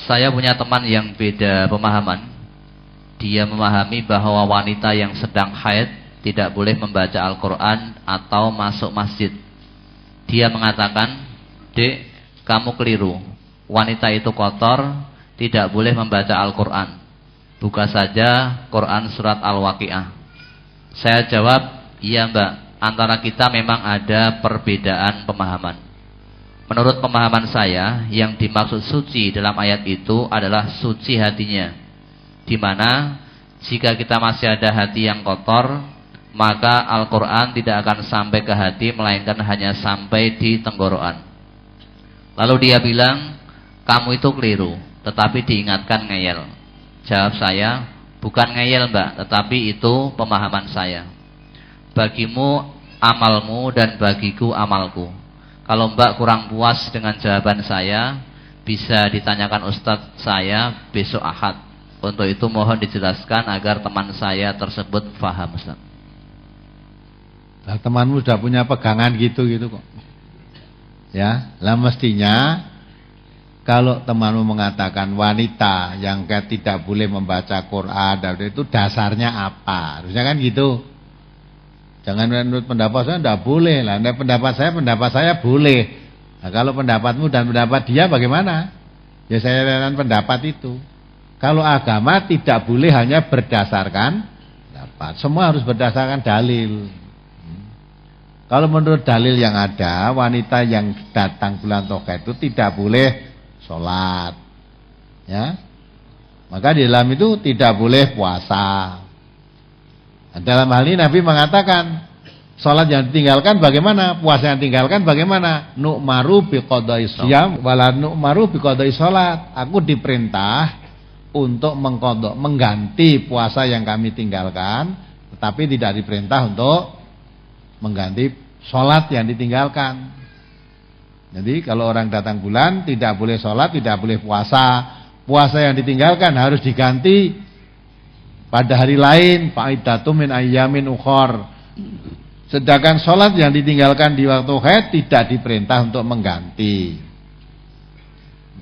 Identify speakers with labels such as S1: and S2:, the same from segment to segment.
S1: Saya punya teman yang beda pemahaman. Dia memahami bahwa wanita yang sedang haid tidak boleh membaca Al-Quran atau masuk masjid. Dia mengatakan, "Dek, kamu keliru. Wanita itu kotor, tidak boleh membaca Al-Quran. Buka saja Quran surat Al-Waqi'ah." Saya jawab, "Iya mbak, antara kita memang ada perbedaan pemahaman. Menurut pemahaman saya, yang dimaksud suci dalam ayat itu adalah suci hatinya, di mana jika kita masih ada hati yang kotor, maka Al-Quran tidak akan sampai ke hati, melainkan hanya sampai di tenggorokan." Lalu dia bilang, "Kamu itu keliru, tetapi diingatkan ngeyel." Jawab saya, "Bukan ngeyel mbak, tetapi itu pemahaman saya. Bagimu amalmu dan bagiku amalku. Kalau mbak kurang puas dengan jawaban saya, bisa ditanyakan ustadz saya besok Ahad. Untuk itu mohon dijelaskan agar teman saya tersebut faham." Ustaz.
S2: Lah temanmu sudah punya pegangan gitu kok. Ya, lah mestinya kalau temanmu mengatakan wanita yang tidak boleh membaca Quran, itu dasarnya apa? Harusnya kan gitu. Jangan menurut pendapat saya tidak boleh lah. Pendapat saya boleh. Nah, kalau pendapatmu dan pendapat dia bagaimana? Ya saya dengan pendapat itu. Kalau agama tidak boleh hanya berdasarkan pendapat. Semua harus berdasarkan dalil. Kalau menurut dalil yang ada, wanita yang datang bulan Toga itu tidak boleh sholat. Ya. Maka di dalam itu tidak boleh puasa. Dalam hal ini Nabi mengatakan, sholat yang ditinggalkan bagaimana? Puasa yang ditinggalkan bagaimana? Nu'maru biqadai shiyam wala nu'maru biqadai sholat. Aku diperintah untuk mengqadha, mengganti puasa yang kami tinggalkan, tetapi tidak diperintah untuk mengganti sholat yang ditinggalkan. Jadi kalau orang datang bulan tidak boleh sholat, tidak boleh puasa. Puasa yang ditinggalkan harus diganti pada hari lain, fa'iddatum min ayyamin ukhor. Sedangkan sholat yang ditinggalkan di waktu haid tidak diperintah untuk mengganti.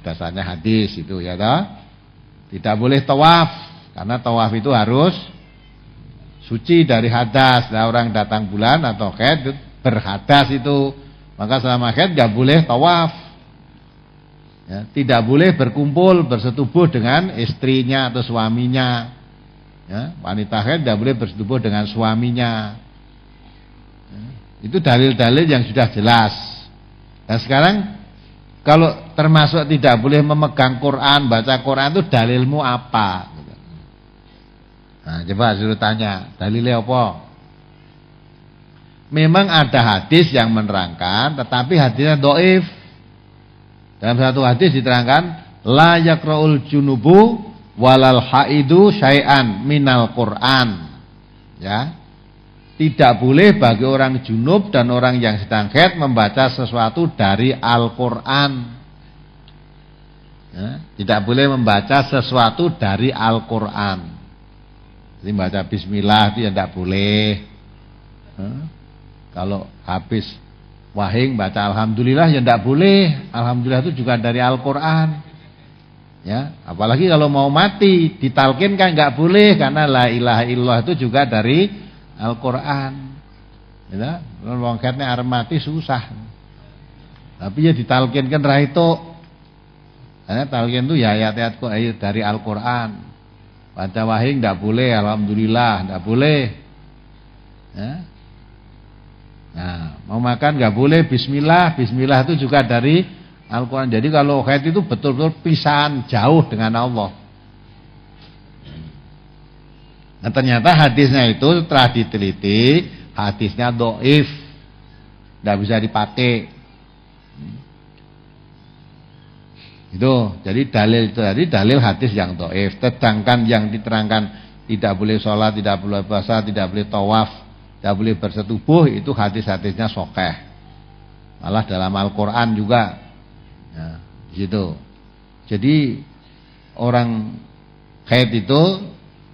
S2: Dasarnya hadis itu ya toh. Tidak boleh tawaf, karena tawaf itu harus suci dari hadas. Nah, orang datang bulan atau haid berhadas itu, maka selama haid nggak boleh tawaf. Ya, tidak boleh berkumpul bersetubuh dengan istrinya atau suaminya. Ya, wanita haid tidak boleh bersetubuh dengan suaminya. Ya, itu dalil-dalil yang sudah jelas. Dan sekarang kalau termasuk tidak boleh memegang Quran, baca Quran itu dalilmu apa? Nah, coba suruh tanya, dalilnya apa? Memang ada hadis yang menerangkan, tetapi hadisnya dhaif. Dalam satu hadis diterangkan, la yaqra'ul junubu walal haidu syai'an minal Qur'an. Ya. Tidak boleh bagi orang junub dan orang yang sedang haid membaca sesuatu dari Al-Qur'an. Ya. Tidak boleh membaca sesuatu dari Al-Qur'an. Jadi baca bismillah itu ya tidak boleh. Kalau habis wahing baca alhamdulillah ya tidak boleh. Alhamdulillah itu juga dari Al-Qur'an. Ya, apalagi kalau mau mati ditalkin kan nggak boleh, karena la ilaha illallah itu juga dari Al-Qur'an. Ya, wong katne arep mati susah. Tapi ya ditalkin kan ra itu. Karena talqin itu ya ayat-ayat dari Al-Qur'an. Baca wahing tidak boleh, alhamdulillah tidak boleh. Ya. Nah, mau makan nggak boleh, bismillah. Bismillah itu juga dari Al-Quran. Jadi kalau haid itu betul-betul pisahan jauh dengan Allah. Nah ternyata hadisnya itu setelah diteliti, hadisnya dhaif, tidak bisa dipakai. Itu jadi dalil itu tadi dalil hadis yang dhaif. Sedangkan yang diterangkan tidak boleh sholat, tidak boleh puasa, tidak boleh tawaf, tidak boleh bersetubuh, itu hadis-hadisnya sahih. Malah dalam Al-Quran juga, ya, gitu. Jadi orang haid itu,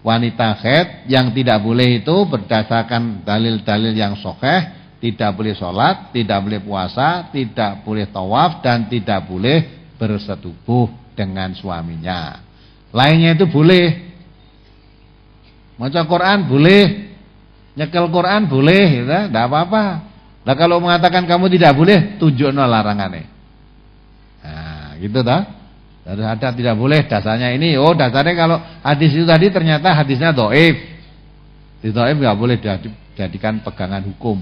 S2: wanita haid yang tidak boleh itu berdasarkan dalil-dalil yang sahih, tidak boleh sholat, tidak boleh puasa, tidak boleh tawaf, dan tidak boleh bersetubuh dengan suaminya. Lainnya itu boleh. Maca Quran boleh, nyekel Quran boleh, ya, tidak apa-apa. Nah kalau mengatakan kamu tidak boleh, tunjukno larangannya. Nah, gitu toh. Harus ada tidak boleh dasarnya ini. Oh, dasarnya kalau hadis itu tadi ternyata hadisnya dhaif. Di dhaif enggak boleh dijadikan pegangan hukum.